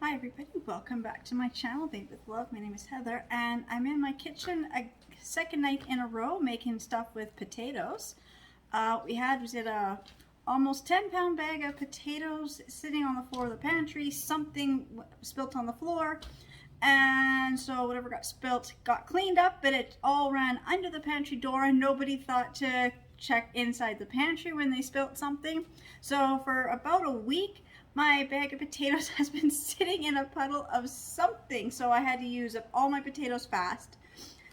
Hi everybody, welcome back to my channel, Bake with Love. My name is Heather and I'm in my kitchen a second night in a row making stuff with potatoes. We did a almost 10-pound bag of potatoes sitting on the floor of the pantry. Something spilt on the floor, and so whatever got spilt got cleaned up, but it all ran under the pantry door and nobody thought to check inside the pantry when they spilt something. So for about a week my bag of potatoes has been sitting in a puddle of something, so I had to use up all my potatoes fast.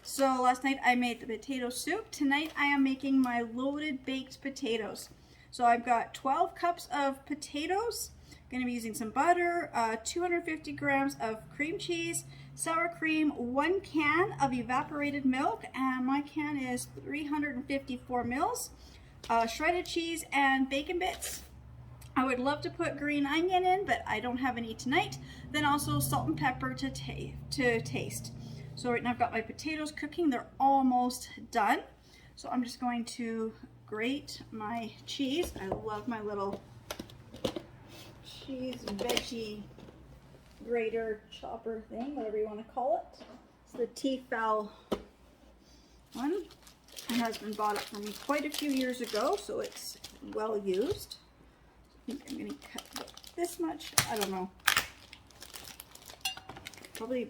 So last night I made the potato soup. Tonight I am making my loaded baked potatoes. So I've got 12 cups of potatoes. I'm going to be using some butter, 250 grams of cream cheese, sour cream, 1 can of evaporated milk, and my can is 354 mils, shredded cheese, and bacon bits. I would love to put green onion in, but I don't have any tonight. Then also salt and pepper to taste. So right now I've got my potatoes cooking. They're almost done. So I'm just going to grate my cheese. I love my little cheese veggie grater chopper thing, whatever you want to call it. It's the T-Fowl one. My husband bought it for me quite a few years ago, so it's well used. I think I'm going to cut this much, I don't know, probably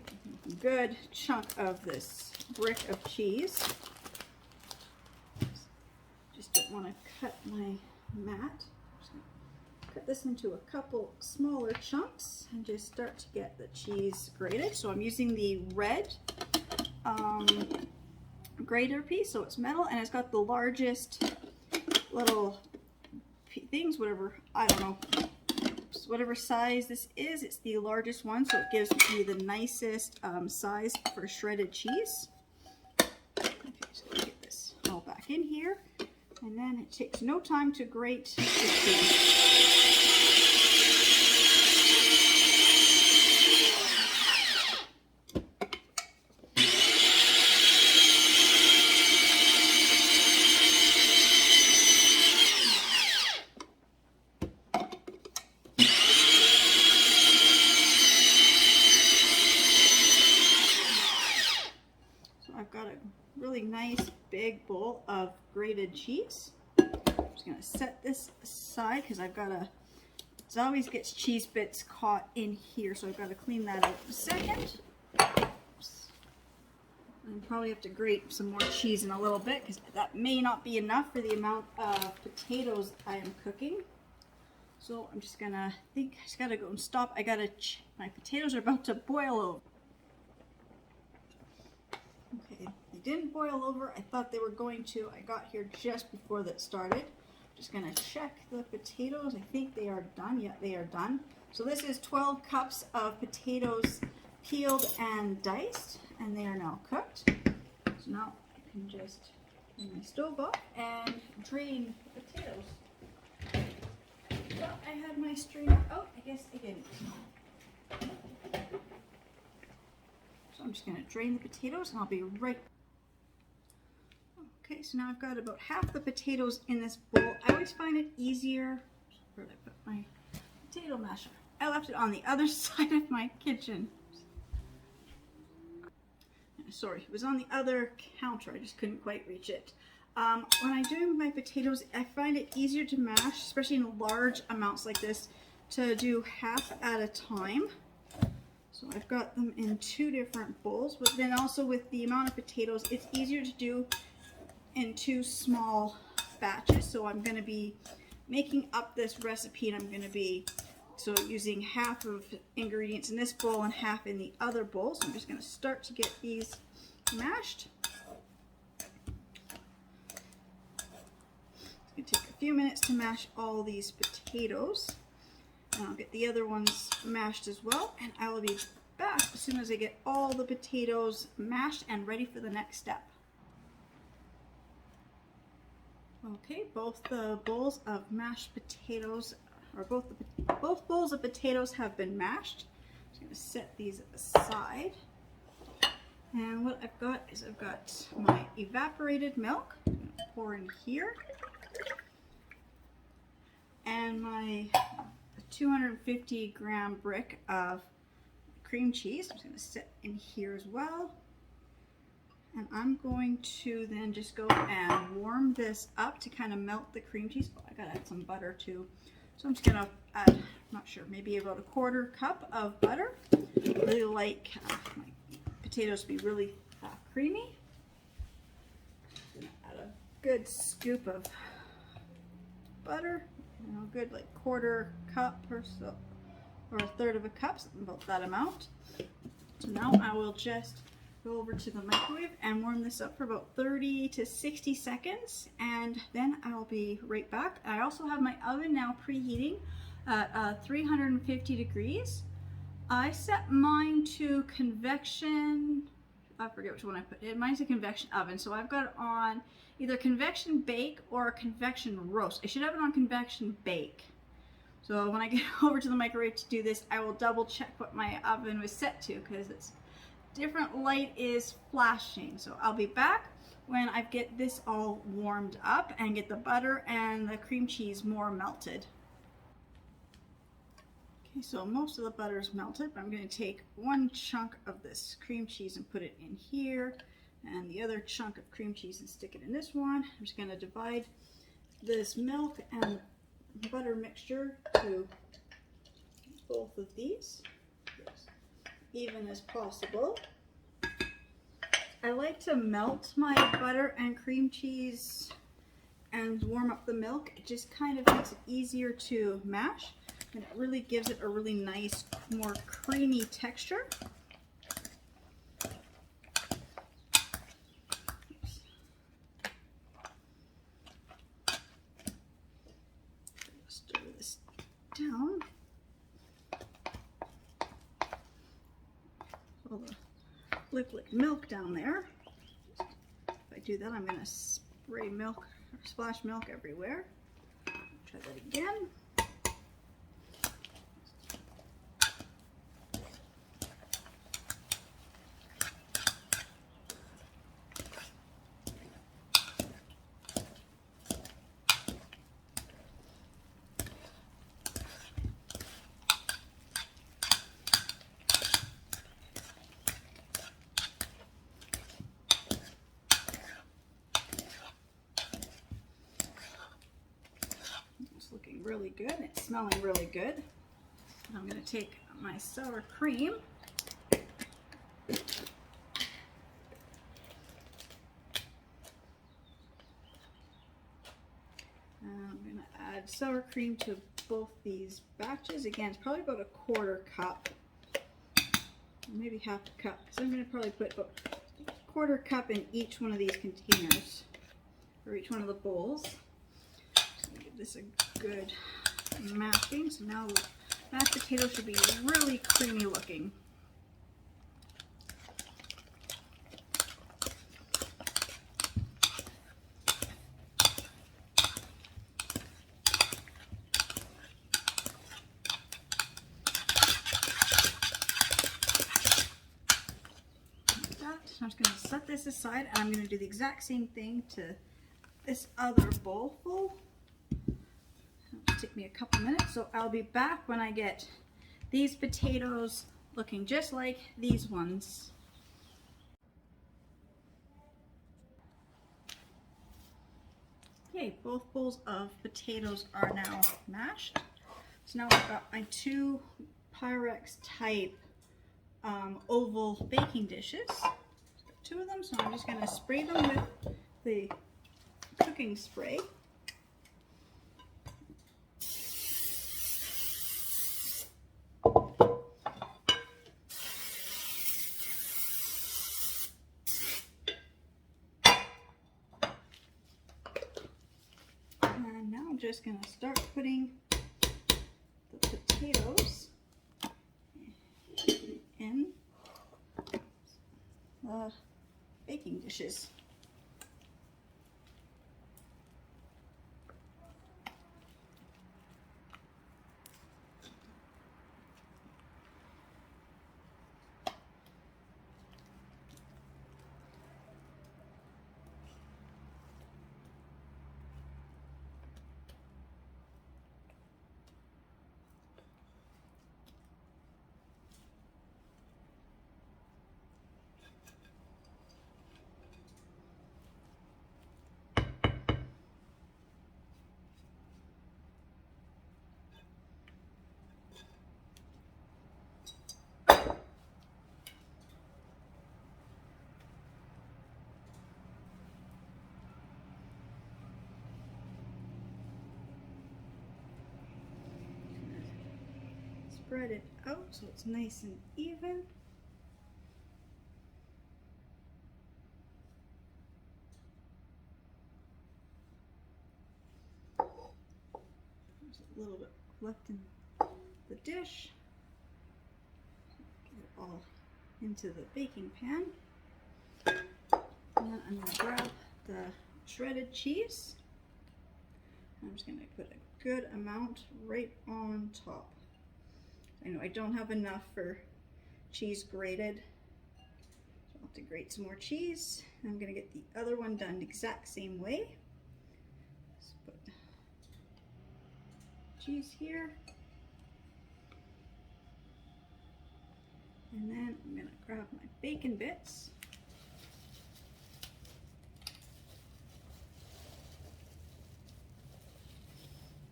a good chunk of this brick of cheese. Just don't want to cut my mat. Just going to cut this into a couple smaller chunks and just start to get the cheese grated. So I'm using the red grater piece, so it's metal and it's got the largest little things, whatever, I don't know, whatever size this is, it's the largest one, so it gives me the nicest size for shredded cheese. Okay, so get this all back in here, and then it takes no time to grate the cheese. I've got a really nice big bowl of grated cheese. I'm just going to set this aside because I've got to, it always gets cheese bits caught in here, so I've got to clean that out in a second. Oops. And probably have to grate some more cheese in a little bit because that may not be enough for the amount of potatoes I am cooking. So I'm just going to, I just got to go and stop. My potatoes are about to boil over. Okay, they didn't boil over. I thought they were going to. I got here just before that started. Just going to check the potatoes. I think they are done. Yeah, they are done. So this is 12 cups of potatoes peeled and diced, and they are now cooked. So now I can just turn my stove off and drain the potatoes. Well, I had my strainer out. I guess I didn't. So I'm just going to drain the potatoes and I'll be right. Okay, so now I've got about half the potatoes in this bowl. I always find it easier. Where did I put my potato masher? I left it on the other side of my kitchen. Sorry, it was on the other counter. I just couldn't quite reach it. When I do my potatoes, I find it easier to mash, especially in large amounts like this, to do half at a time. So I've got them in 2 different bowls, but then also with the amount of potatoes, it's easier to do in 2 small batches. So I'm going to be making up this recipe, and I'm going to be using half of ingredients in this bowl and half in the other bowl. So I'm just going to start to get these mashed. It's going to take a few minutes to mash all these potatoes. And I'll get the other ones mashed as well, and I will be back as soon as I get all the potatoes mashed and ready for the next step. Okay, both the bowls of mashed potatoes, or both bowls of potatoes have been mashed. I'm just going to set these aside. And what I've got is I've got my evaporated milk. I'm going to pour in here. And my 250 gram brick of cream cheese. I'm just going to sit in here as well. And I'm going to then just go and warm this up to kind of melt the cream cheese. Oh, I gotta add some butter too. So I'm just gonna add, I'm not sure, maybe about a 1/4 cup of butter. I really like my potatoes to be really creamy. I'm gonna add a good scoop of butter, you know, good like 1/4 cup or so, or 1/3 of a cup, something about that amount. So now I will just go over to the microwave and warm this up for about 30 to 60 seconds, and then I'll be right back. I also have my oven now preheating at 350 degrees. I set mine to convection, I forget which one I put in. Mine's a convection oven, so I've got it on either convection bake or convection roast. I should have it on convection bake. So when I get over to the microwave to do this, I will double check what my oven was set to, because it's different light is flashing. So I'll be back when I get this all warmed up and get the butter and the cream cheese more melted. Okay, so most of the butter is melted, but I'm going to take one chunk of this cream cheese and put it in here, and the other chunk of cream cheese and stick it in this one. I'm just going to divide this milk and butter mixture to both of these, even as possible. I like to melt my butter and cream cheese and warm up the milk. It just kind of makes it easier to mash, and it really gives it a really nice, more creamy texture. Stir this down. All the liquid milk down there. If I do that, I'm going to spray milk or splash milk everywhere. Try that again. Looking really good. It's smelling really good. I'm going to take my sour cream and I'm going to add sour cream to both these batches. Again, it's probably about a 1/4 cup, maybe 1/2 cup, because I'm going to probably put about a 1/4 cup in each one of these containers, or each one of the bowls. So give this a good mashing. So now the mashed potatoes should be really creamy looking. Like that. So I'm just going to set this aside, and I'm going to do the exact same thing to this other bowl full. Take me a couple minutes, so I'll be back when I get these potatoes looking just like these ones. Okay, both bowls of potatoes are now mashed. So now I've got my 2 Pyrex type oval baking dishes. 2 of them, so I'm just going to spray them with the cooking spray. And now I'm just going to start putting the potatoes in the baking dishes. spread it out so it's nice and even. There's a little bit left in the dish. Get it all into the baking pan. And then I'm going to grab the shredded cheese. I'm just going to put a good amount right on top. I know I don't have enough for cheese grated, so I'll have to grate some more cheese. I'm going to get the other one done the exact same way. Just put cheese here. And then I'm going to grab my bacon bits.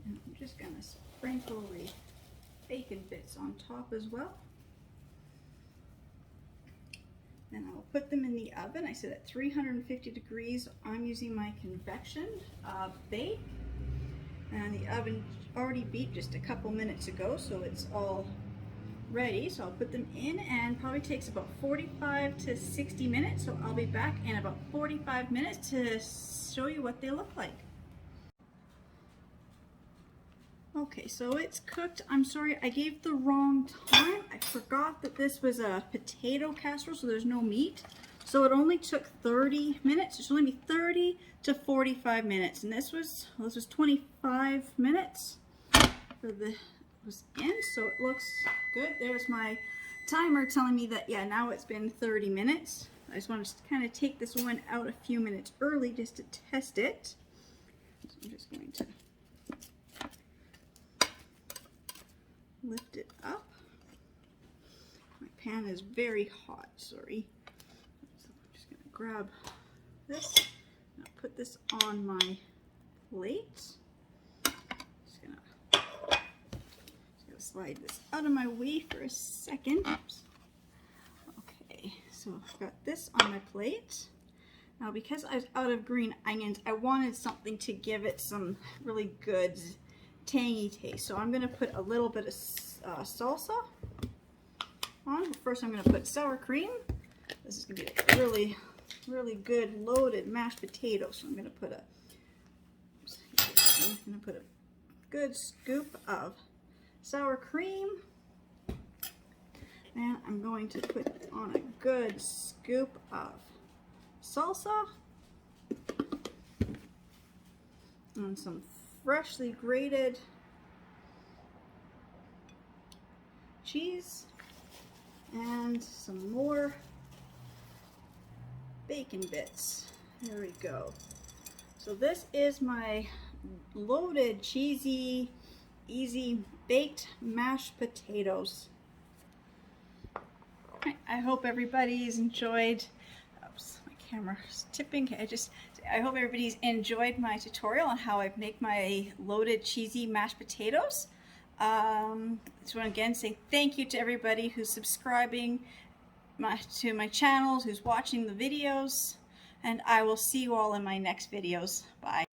And I'm just going to sprinkle the bacon bits on top as well. Then I'll put them in the oven. I said at 350 degrees. I'm using my convection bake. And the oven already beeped just a couple minutes ago, so it's all ready. So I'll put them in, and probably takes about 45 to 60 minutes. So I'll be back in about 45 minutes to show you what they look like. Okay, so it's cooked. I'm sorry, I gave the wrong time. I forgot that this was a potato casserole, so there's no meat. So it only took 30 minutes. It should only be 30 to 45 minutes. And this was 25 minutes for the was in, so it looks good. There's my timer telling me that, yeah, now it's been 30 minutes. I just want to kind of take this one out a few minutes early just to test it. So I'm just going to lift it up. My pan is very hot, sorry. So I'm just going to grab this and I'll put this on my plate. Just going to slide this out of my way for a second. Oops. Okay, so I've got this on my plate. Now because I was out of green onions, I wanted something to give it some really good tangy taste. So I'm going to put a little bit of salsa on. First I'm going to put sour cream. This is going to be a really, really good loaded mashed potato. So I'm going to put a good scoop of sour cream. And I'm going to put on a good scoop of salsa and some freshly grated cheese and some more bacon bits. There we go. So this is my loaded, cheesy, easy baked mashed potatoes. I hope everybody's enjoyed. Oops, my camera's tipping. I hope everybody's enjoyed my tutorial on how I make my loaded cheesy mashed potatoes. Just want to again say thank you to everybody who's subscribing to my channels, who's watching the videos, and I will see you all in my next videos. Bye.